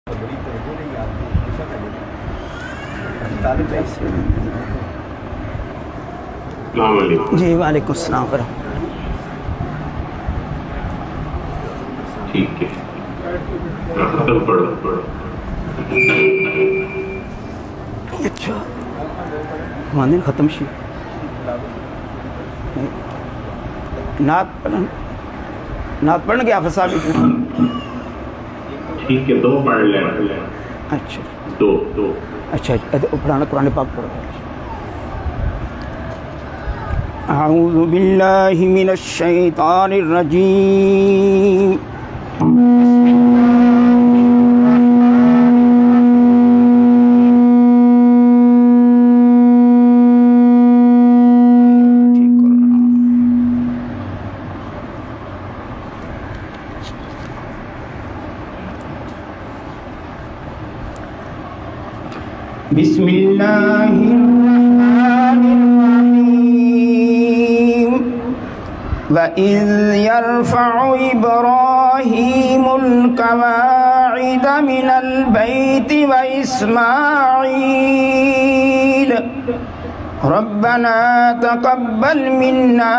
جی وعلیکم السلام ورحمۃ اللہ. ٹھیک ہے ختم پڑھو. اچھا ماندن ختم شی نعت پڑھنے کے حافظ صاحب. ٹھیک ہے دو پڑھ لیں. اچھا دو اچھا پڑھانا قرآن پاک پڑھو. اعوذ باللہ من الشیطان الرجیم. بسم اللہ الرحمن الرحیم. وَإِذْ يَرْفَعُ إِبْرَاهِيمُ الْقَوَاعِدَ مِنَ الْبَيْتِ وَإِسْمَاعِيلُ رَبَّنَا تَقَبَّلْ مِنَّا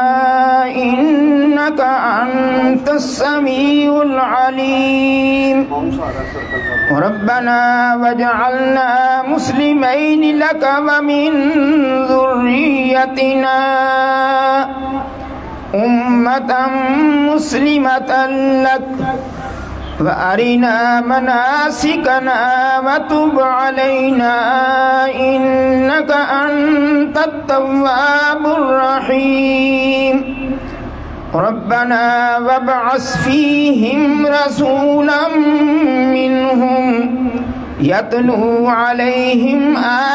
إِنَّكَ أَنْتَ السَّمِيعُ الْعَلِيمُ رَبَّنَا وَاجْعَلْنَا مُسْلِمَيْنِ لَكَ وَمِنْ ذُرِّيَّتِنَا أُمَّةً مُسْلِمَةً لَكَ وَأَرِنَا مَنَاسِكَنَا وَتُبْ عَلَيْنَا إِنَّكَ أَنْتَ التَّوَّابُ الرَّحِيمُ رَبَّنَا وَابْعَثْ فِيهِمْ رَسُولًا مِّنْهُمْ يَتْلُو عَلَيْهِمْ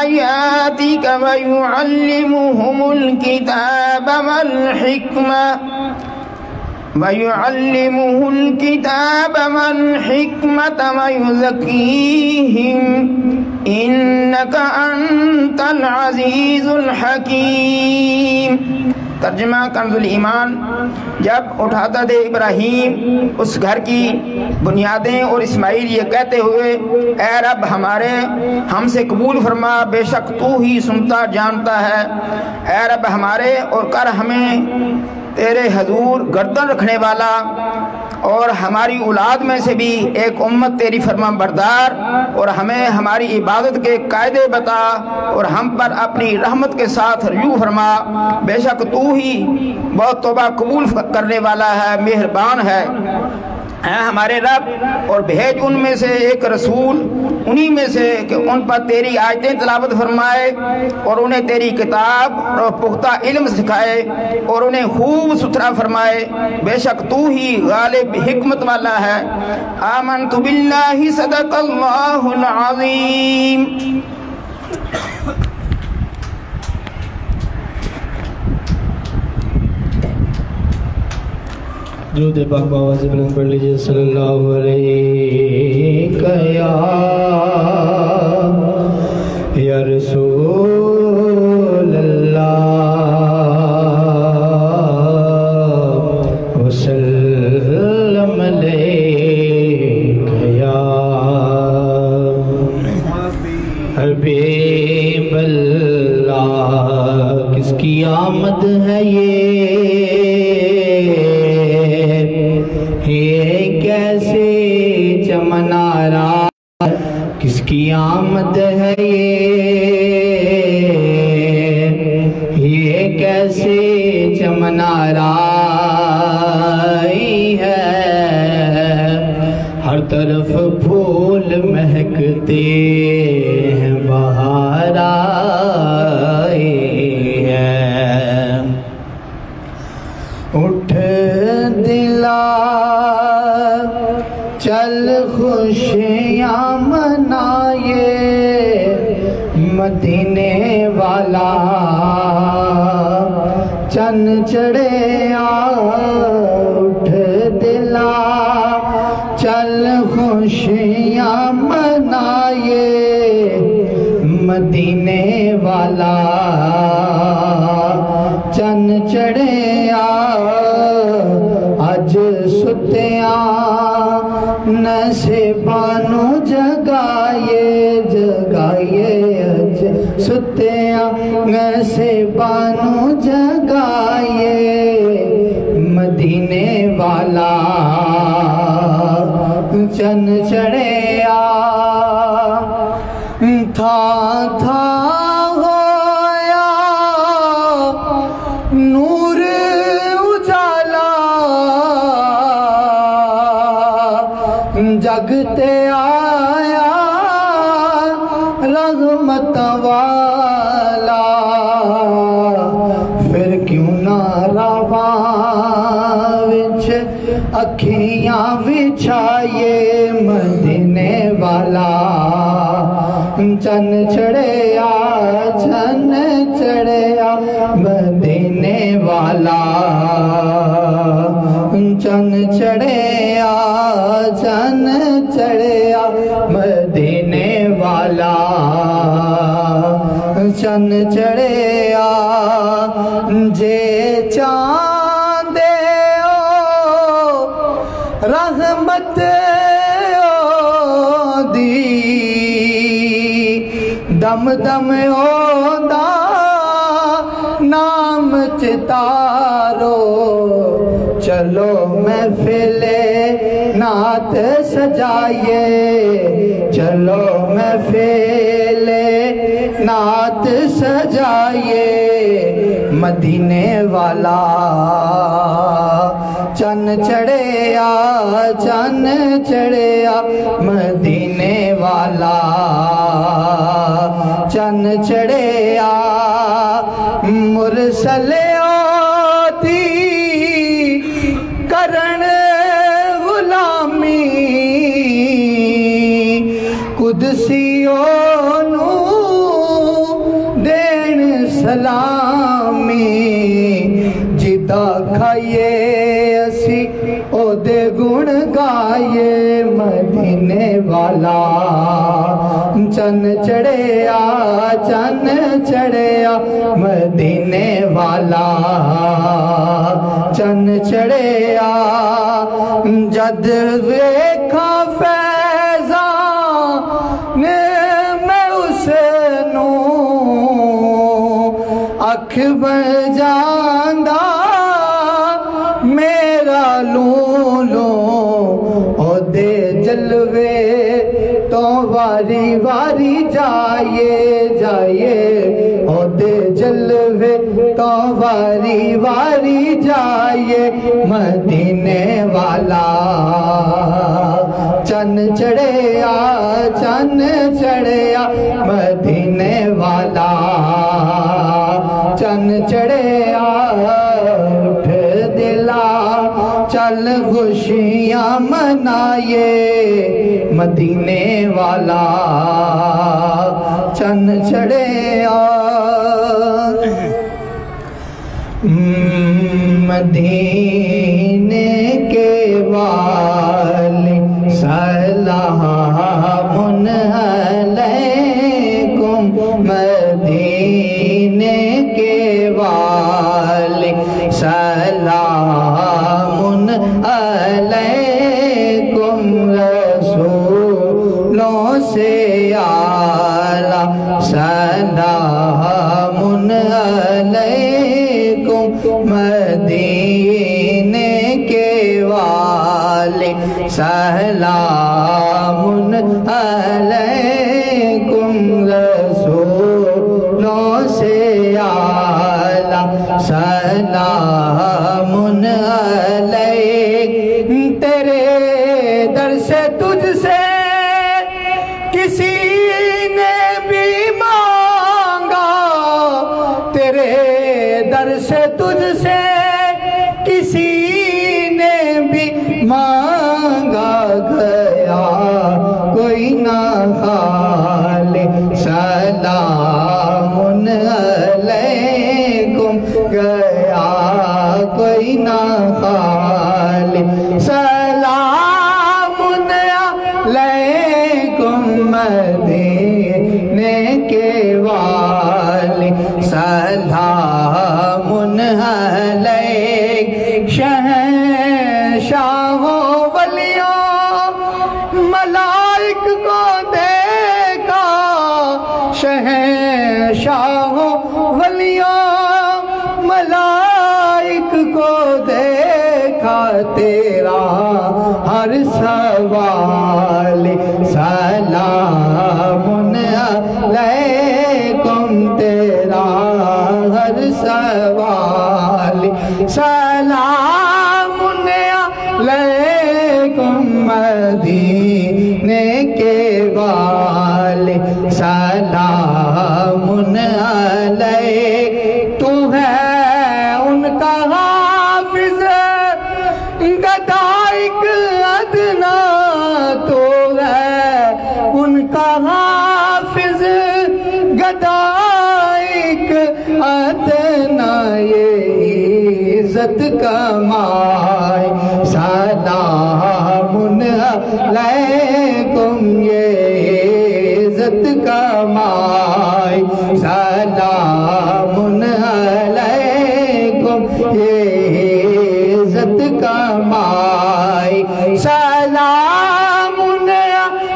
آيَاتِكَ وَيُعَلِّمُهُمُ الْكِتَابَ وَالْحِكْمَةَ وَيُزَكِّيهِمْ إِنَّكَ أَنْتَ الْعَزِيزُ الْحَكِيمُ. ترجمہ کنز الایمان. جب اٹھاتا تھے ابراہیم اس گھر کی بنیادیں اور اسماعیل یہ کہتے ہوئے اے رب ہمارے ہم سے قبول فرما بے شک تو ہی سنتا جانتا ہے. اے رب ہمارے اور کر ہمیں تیرے حضور گردن رکھنے والا اور ہماری اولاد میں سے بھی ایک امت تیری فرما بردار اور ہمیں ہماری عبادت کے قاعدے بتا اور ہم پر اپنی رحمت کے ساتھ رجوع فرما. بے شک تو ہی بہت توبہ قبول کرنے والا ہے مہربان ہے. اے ہمارے رب اور بھیج ان میں سے ایک رسول انہی میں سے کہ ان پر تیری آیتیں تلاوت فرمائے اور انہیں تیری کتاب اور پختہ علم سکھائے اور انہیں خوب ستھرا فرمائے. بے شک تو ہی غالب حکمت والا ہے. آمنت باللہ صدق اللہ العظیم. درود پاک بآواز بلند پڑھ لیجئے. صلی اللہ علیہ یا رسول اللہ وسلم علیک یا حبیب اللہ. کس کی آمد ہے یہ کیسے چمنارا کس کی آمد ہے یہ کیسے چمنارا ہے. ہر طرف پھول مہکتے ہیں بہار آئی ہے. اٹھ دلا چل خوشیاں منائے مدینے والا چن چڑھے اٹھ دلا چل خوشیاں منائے مدینے والا چن چڑھے آج ستیاں نصیبانو جگہ ستیاں سے بانو جگائے مدینے والا چن چڑھیا تھا ہویا نور اجالا جگتے آیا رحمت والا پھر کیوں نہ رواں وچ اکھیاں وچھائے مدینے والا چن چڑھیا چن چڑھیا مدینے والا چن چڑھیا چن چڑھیا مدینے والا چن چڑھیا جے چاندے او رحمت دم دم دا نام چتارو چلو محفل نعت سجائیے چلو محفل نعت سجائیے مدینے والا چن چڑھیا چن چڑھیا مدینے والا چن چڑھیا مرسلیوں دی کرن غلامی قدسیوں نو دین سلامی جدا کھائیے اسی او دے گن گائیے مدینے والا چن چڑھیا چن چڑھیا مدینے والا چن چڑھیا جد ویکھا فیضاں نے میں اس نو اکھ بجاندہ میرا لولو او دے جلوے تو واری واری جائیے جائیے او دے جلوے تو واری واری جائیے مدینے والا چن چڑھیا چن چڑھیا مدینے والا چن چڑھیا اٹھ دلا چل خوشیاں منائے مدینے والا چن چڑھیا مدینے کے والی سلام علیکم مدینے کے والی سلام علیکم رسولوں سے اعلیٰ سلام علیکم مدینے کے والے سلام علیکم رسولوں سے اعلیٰ سلام علیکم تیرے در سے تجھ سے کسی نے بھی مانگا تیرے در سے تجھ سے کسی نے بھی مانگا گیا کوئی نہ خالی سلام علیکم گیا کوئی نہ خالی سلام علیکم مدینے کے والی سلام علیکم شہنشاہوں ولیوں ملائک کو دیکھا شہنشاہوں سلام علیکم تیرا ہر سوال سلام علیکم مدینے کے والے سلام علیک تو ہے ان کا حافظ گدائک ادنا تو ہے ان کا حافظ گدائک ادنا یہ عزت کمائے سلام علیکم یہ عزت کمائے سلام علیکم یہ عزت کمائے سلام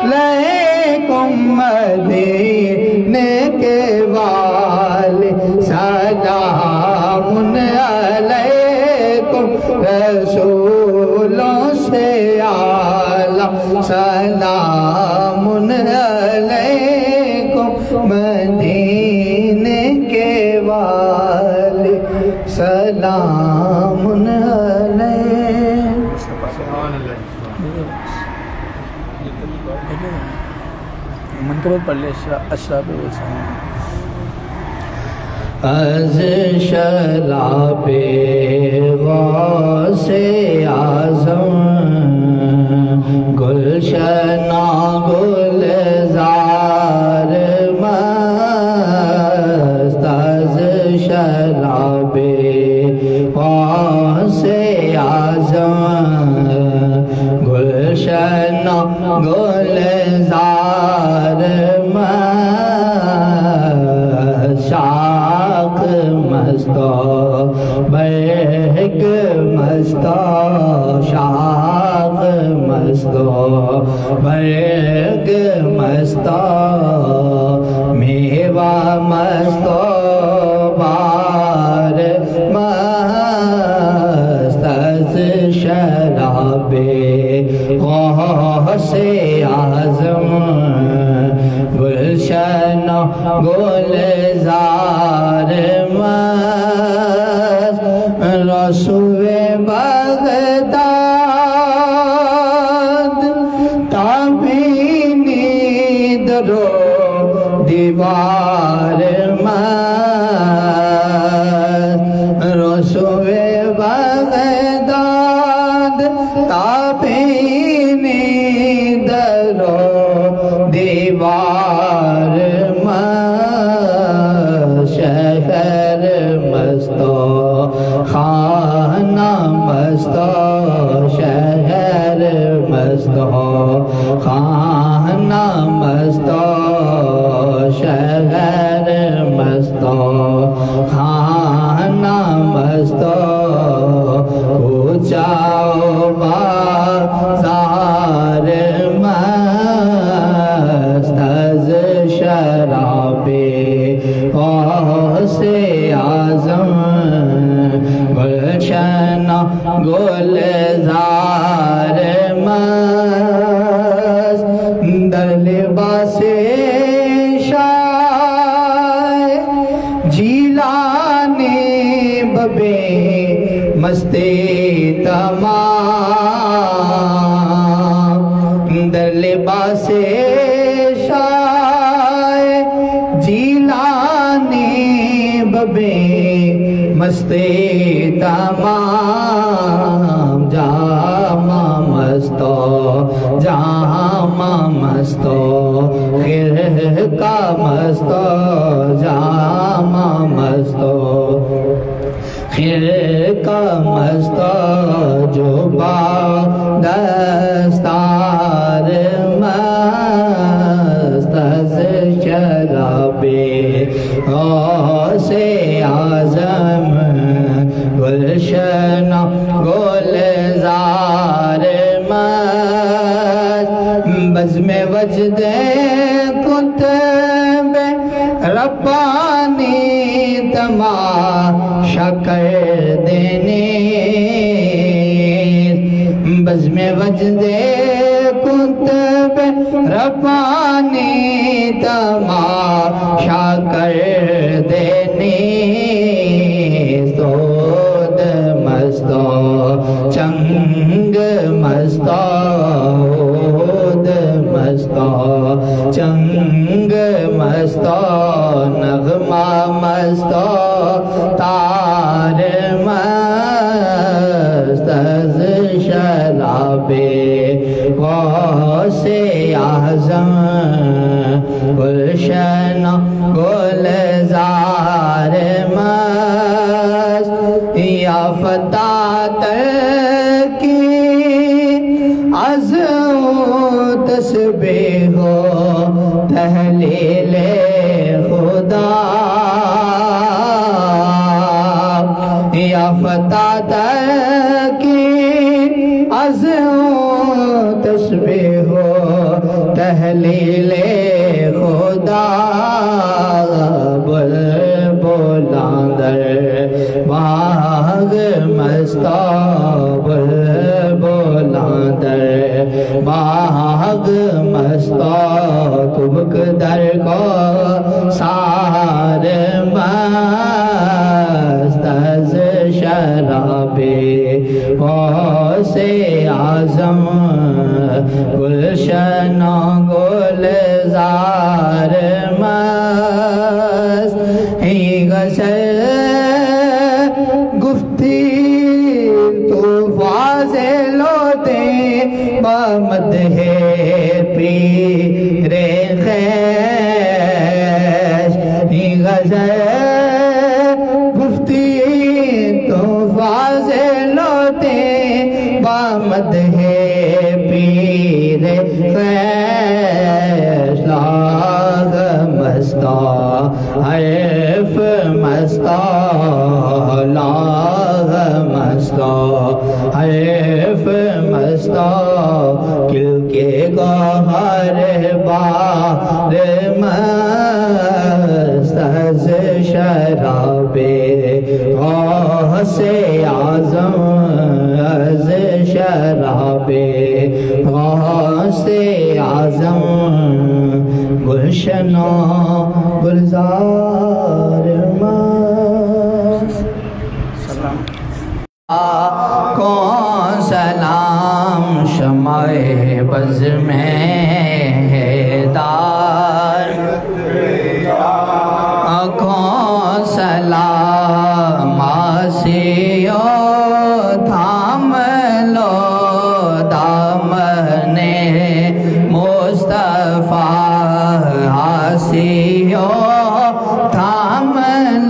علیکم مدینے کے والے سلام علیکم رسولوں سے اعلیٰ سلام علیکم مدینے کے والے سلام علیکم منقبت پڑھ لے اشراب از شراب غوث اعظم گلشنہ گلزار مست از شراب غوث اعظم گلشنہ گلزار مست شاخ مستو بیگ مستو شاخ مستو بیگ مستو میوہ مستو بار مست از شراب غوث اعظم گلشنہ گلزار مست رسول بغداد تابینی درو دیوار مست رسول بغداد تابینی درو دیوار شہر مستو خانہ مستو شہر مستو خانہ مستو شہر مستو خانہ مستو اونچاؤ بازار مست از شراب غوث اعظم گلشنہ گلزار مست در لباس شاہ جیلانی ببے مستی تمام در لباس شاہ جیلانی ببے مستی تمام جامع مستو جامع مستو خرقہ مستو جامع مستو خرقہ مستو جو با دستار مست از شراب غوث اعظم گلشنہ گلزار مست بزم وجد کتب ربانی تماشا کر دینے بزم وجد کتب ربانی تماشا کر دینے سود مستو چنگ مستو مستو چنگ مستو نغمہ مستو تار مست از شراب غوث اعظم گلشن گلزار مست یا فتح کی از تسبیح و تحلیل خدا یا فتح کی از تسبیح و تحلیل خدا بلبلاں در باغ مستا بلبلاں در باغ مستا کبک در کو سار مست از شراب غوث اعظم گلشن گلزار مست ای غزل گفتی تو فاضل ہوتے بمدح پیر خیش ای غزل گفتی تو فاضل ہوتے بمدح پیر خیش لاغ مستا حیف مستا لاغ مستا حیف مستا کل کے گوہر بار مست از شراب غوث اعظم از شراب غوث اعظم گلشن گلزار مست کون سلام شمع بز میں دار کون سلام آسیو تھام لو دامن مصطفیٰ آسیو تھام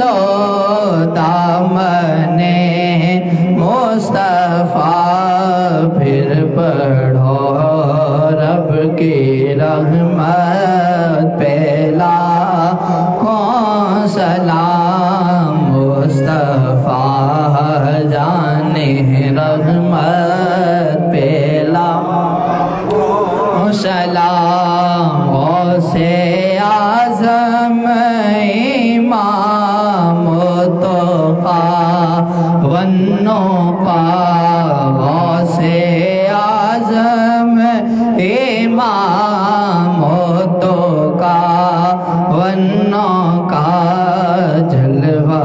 لو دامن مصطفیٰ پھر پڑھو رب کی رحمت پہلا کون سلام مصطفیٰ جانے رحمت پہلا سلام غوث اعظم امام توقا والنقا غوث اعظم امام توقا والنقا جلوہ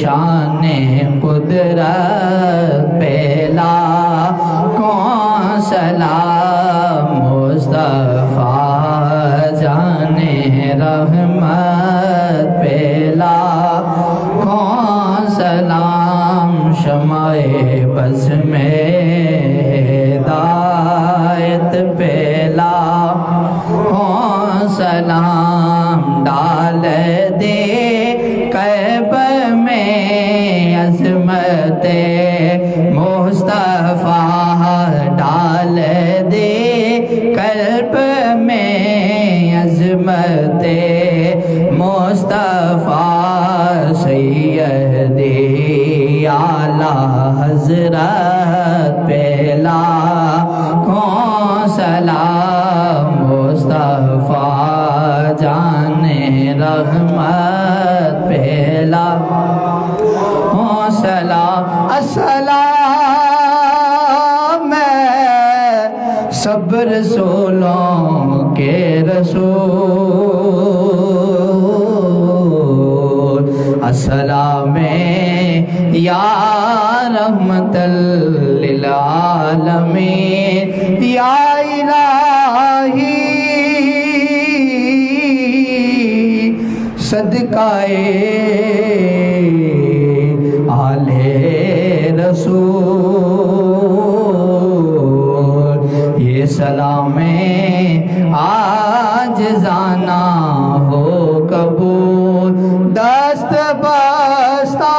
شان قدرت پہلا کون سلام مصطفیٰ جانے رحمت پہلا کون سلام شمع بز میں ہدایت پہلا کون سلام ڈال دے قلب میں عظمت مصطفیٰ ڈال دے قلب میں عظمت مصطفیٰ سیدی اعلیٰ حضرت پہلا کون سلام مصطفیٰ جانے رحمت پہلا کون سلام السلام سب رسولوں رسول السلام یا رحمت للعالمین یا الہی صدقہ آل رسول یہ سلام عاجزانہ ہو قبول دست بستہ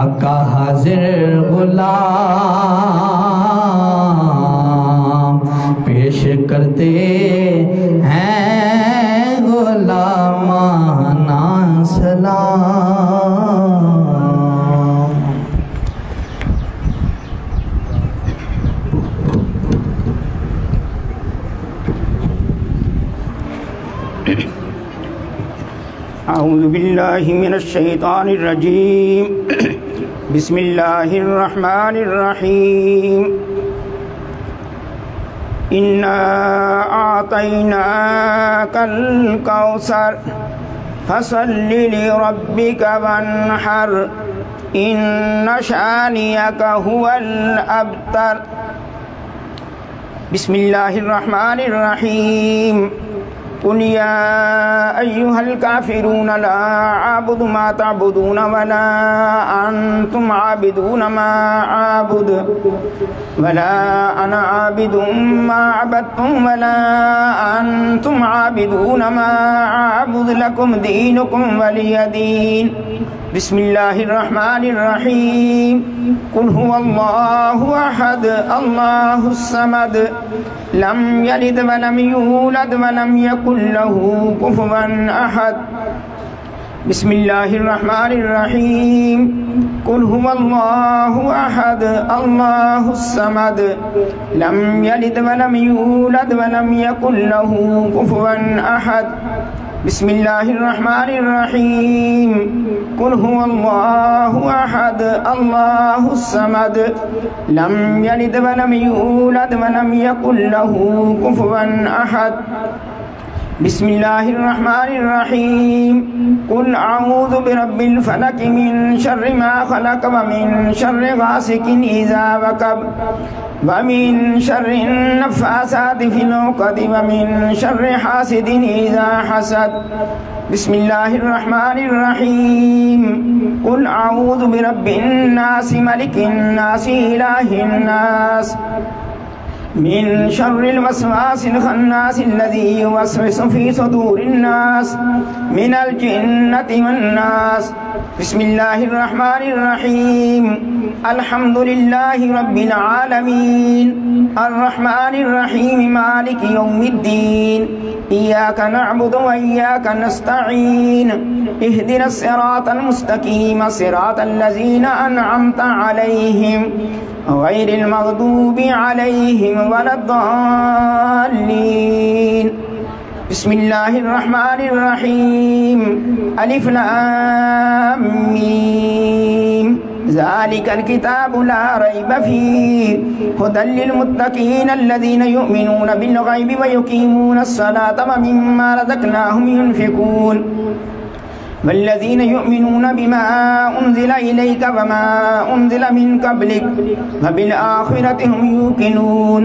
آقا حاضر غلام پیش کرتے ہیں غلامانہ سلام. اعوذ باللہ من الشیطان الرجیم بسم اللہ الرحمن الرحیم انا اعطیناک الکوثر فصل لربک وانحر ان شانئک هو الابتر. بسم اللہ الرحمن الرحیم قل یا ایہا الکافرون لا اعبد ما تعبدون ولا انتم عابدون ما اعبد ولا انا عابد ما عبدتم ولا انتم عابدون ما اعبد لكم دینکم ولی دین. بسم اللہ الرحمن الرحیم قل هو اللہ احد اللہ الصمد لم یلد ولم یولد ولم یکن له کفوا احد. بسم اللہ الرحمن الرحیم قل هو اللہ احد اللہ الصمد لم یلد ولم یولد ولم یکن له کفوا احد. بسم اللہ الرحمن الرحیم قل هو اللہ احد اللہ الصمد لم یلد ولم یولد ولم یکن له کفوا احد. بسم اللہ الرحمن الرحیم قل اعوذ برب الفلق من شر ما خلق ومن شر غاسق اذا وقب ومن شر النفاثات في العقد ومن شر حاسد اذا حسد. بسم اللہ الرحمن الرحیم قل اعوذ برب الناس ملک الناس الہ الناس من شر الوسواس الخناس الذي يوسوس في صدور الناس من الجنة والناس. بسم اللہ الرحمن الرحیم الحمد للہ رب العالمین الرحمن الرحیم مالک یوم الدین ایاک نعبد و ایاک نستعین اہدنا الصراط المستقیم صراط الذین انعمت علیہم غیر المغضوب علیہم ولا الضالین. بسم اللہ الرحمن الرحیم الف لام میم ذالک الکتاب لا ریب فیہ ھدی للمتقین الذین یؤمنون بالغیب ویقیمون الصلاة ومما رزقناہم ينفقون والذین یؤمنون بما انزل الیک وما انزل من قبلک وبالآخرة هم یوقنون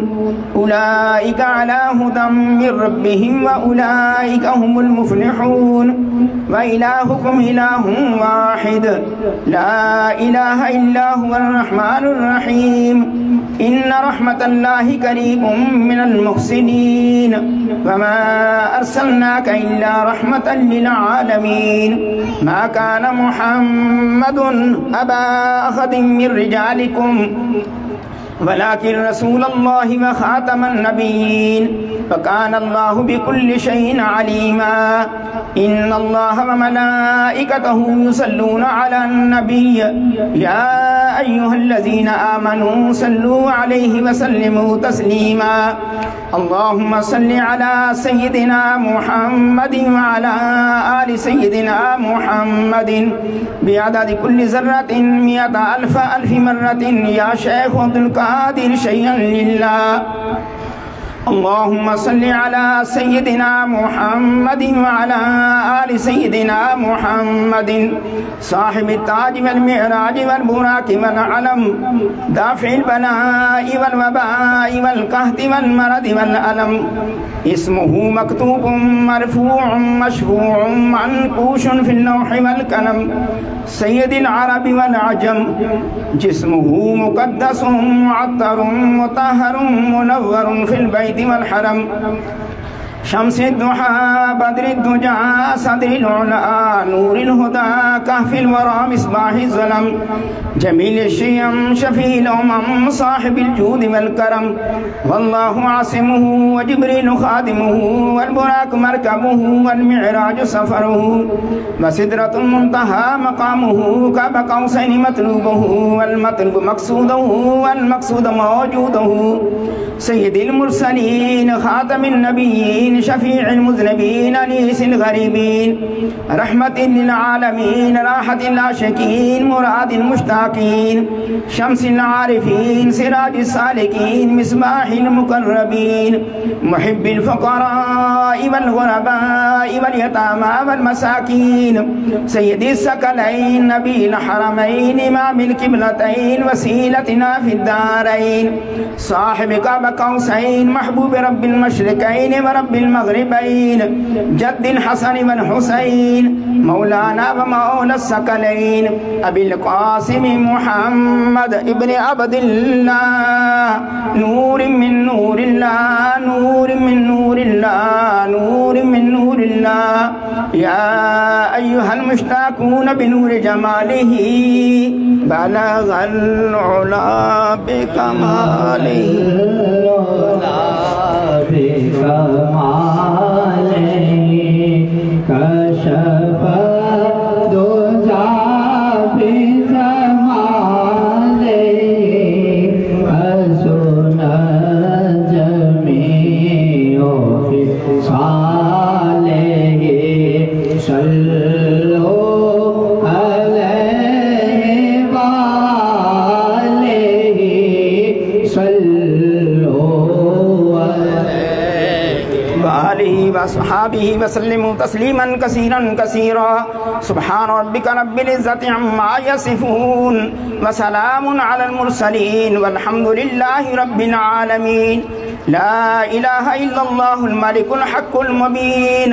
اولئک علی ھدی من ربہم واولئک هم المفلحون وإلہکم الہ واحد لا الہ الا هو الرحمن الرحیم ان رحمت اللہ قریب من المحسنین وما ارسلناک الا رحمتا للعالمین. ما كان محمد أبا أحد من رجالكم ولكن رسول الله وخاتم النبيين وكان الله بكل شيء عليما. إن الله وملائكته يصلون على النبي يا أيها الذين آمنوا صلوا عليه وسلموا تسليما اللهم صل على سيدنا محمد وعلى آل سيدنا محمد بعدد كل ذرة 100,000 مرة يا شيخ عبد القادر شيئا لله اللهم صل على سيدنا محمد وعلى آل سيدنا محمد صاحب التاج والمعراج والبراق والعلم دافع البلاء والوباء والقحط والمرض والألم اسمه مكتوب مرفوع مشفوع منقوش في اللوح والقلم سيد العرب والعجم جسمه مقدس معطر مطهر منور في البيت والحرم شمس الضحى بدر الدجى صدر العلا نور الهدى كهف الورى مصباح الظلم جميل الشيم شفيع الأمم صاحب الجود والكرم والله عاصمه وجبريل خادمه والبراق مركبه والمعراج سفره وسدرة المنتهى مقامه كاب قوسين مطلوبه والمطلوب مقصوده والمقصود موجوده سيد المرسلين خاتم النبيين شفيع المذنبين أنيس الغريبين رحمة للعالمين راحة العاشقين مراد المشتاقين شمس العارفين سراج السالكين مصباح المقربين محب الفقراء والغرباء واليتامى والمساكين سيد الثقلين نبي الحرمين إمام القبلتين وسيلتنا في الدارين صاحب قاب قوسين محبوب رب المشرقين ورب المغربين جد الحسن والحسين مولانا ومولى الثقلين أبي القاسم محمد ابن عبد الله نور من نور الله نور من نور الله نور من نور الله يا أيها المشتاقون بنور جماله بلغ العلا بكماله كشف الدجى بجماله حسن جميع خصاله صلوا عليه وآله صلوا وآله وصحابه وسلموا تسليما كثيرا كثيرا سبحان ربك رب العزة عما يصفون وسلام على المرسلين والحمد لله رب العالمين لا إله إلا الله الملك الحق المبين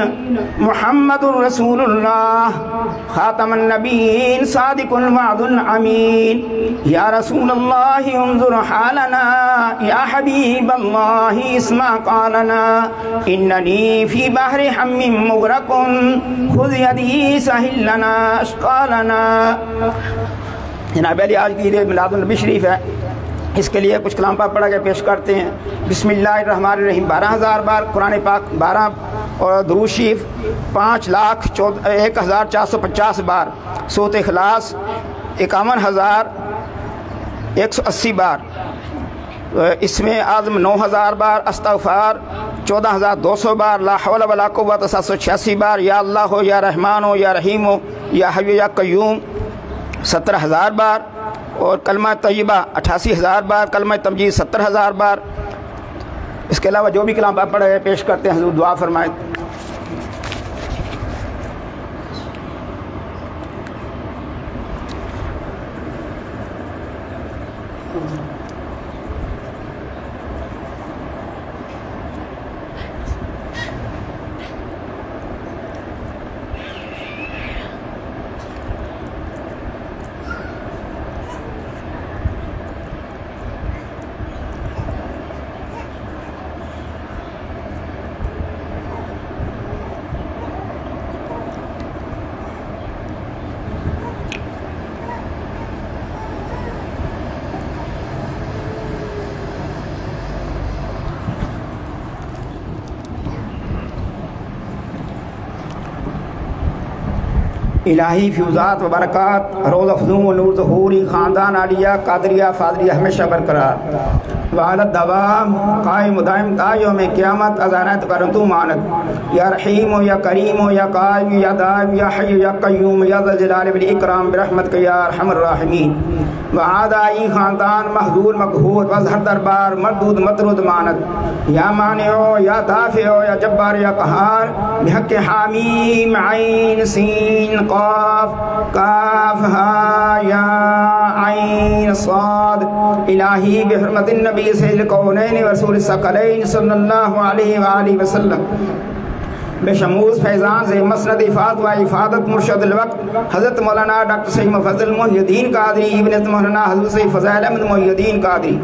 محمد رسول الله خاتم النبيين صادق الوعد الأمين يا رسول الله انظر حالنا يا حبيب الله اسمع قالنا إنني في بحر حم مغرق خذ يدي سهل لنا اشقالنا جناب علی آج کی عید میلاد النبی شریف ہے اس کے لیے کچھ کلام پاک پڑھا کے پیش کرتے ہیں بسم اللہ الرحمن الرحیم 12,000 بار قرآن پاک 12 اور درود شریف 5,01,450 بار سورۃ اخلاص 51,180 بار اسم اعظم 9,000 بار استغفار 14,200 بار لا حول ولا قوت 786 بار یا اللہ ہو یا رحمان ہو یا رحیم ہو یا حی یا قیوم 17,000 بار اور کلمہ طیبہ 88,000 بار کلمہ تمجید 70,000 بار اس کے علاوہ جو بھی کلام آپ پڑھے پیش کرتے ہیں حضور دعا فرمائیں الہی فیوزات و برکات روز افزوں و نور ظہوری خاندان عالیہ قادریہ فاضلیہ ہمیشہ برقرار وعدت دوام قائم و دائم تا یوم قیامت ازانت کرتو مانت یا رحیم و یا کریم و یا قائم یا دائم یا حی یا قیوم یا ذا الجلال والاکرام برحمت کا یا ارحم الراحمین وعاد آئی خاندان محضور مقہور وظہر دربار مردود مطرود مانت یا مانعو یا دافعو یا جبار یا قہار بحق حامیم عین سین قاف کاف ہا یا عین صاد الہی بحرمت النبی سید الکونین ورسول الثقلین صلی اللہ علیہ وآلہ وسلم بشموز فیضان سے مسند افاد و افادت مرشد الوقت حضرت مولانا ڈاکٹر سید مفضل محی الدین قادری ابن مولانا حضرت سید فضائل احمد محی الدین قادری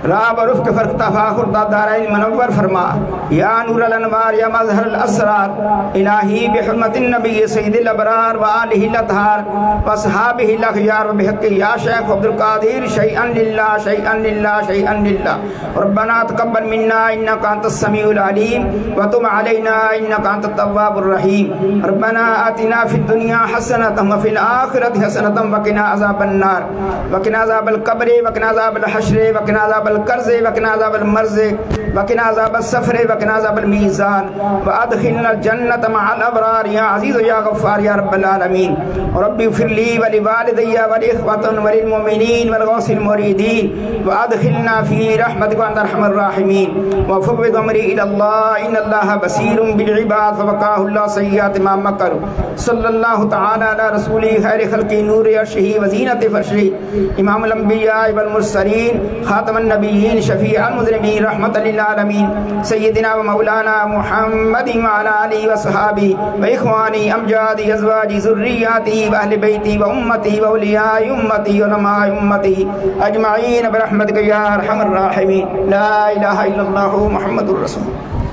راب عرف کے فرق تفاخر دارین منور فرما یا نور الانوار یا مظہر الاسرار الہی بحرمت النبی سید الابرار و آلہ الاطہار و صحابہ الاخیار و بحق یا شیخ عبد القادر شیئا للہ شیئا للہ شیئا للہ ربنا تقبل منا انکا انت السمیع العلیم و تب علینا انکا انت التواب الرحیم ربنا آتنا فی الدنیا حسنة و فی الآخرة حسنة وقنا عذاب النار وقنا عذاب القبر وقنا عذاب الحشر وقنا عذاب القرض وقنا عذاب المرض وقنا عذاب السفر وقنا عذاب الميزان وادخلنا الجنة مع الأبرار يا عزيز يا غفار يا رب العالمين رب اغفر لي ولوالدي ولإخوة وللمؤمنين والغوث المريدين وادخلنا في رحمتك وأنت أرحم الراحمين وفوض أمري إلى الله إن الله بصير بالعباد فوقاه الله سيئات ما مكروا صلى الله تعالى على رسوله خير خلقه نور عرشه وزينة فرشه إمام الأنبياء والمرسلين خاتم النبيين شفيع المذنبين رحمة للعالمين سيدنا ومولانا محمد وعلى آله وصحابه وإخواني أمجادي أزواجي ذرياتي وأهل بيتي وأمتي وأولياء أمتي وعلماء أمتي أجمعين برحمتك يا أرحم الراحمين لا إله إلا الله محمد رسول الله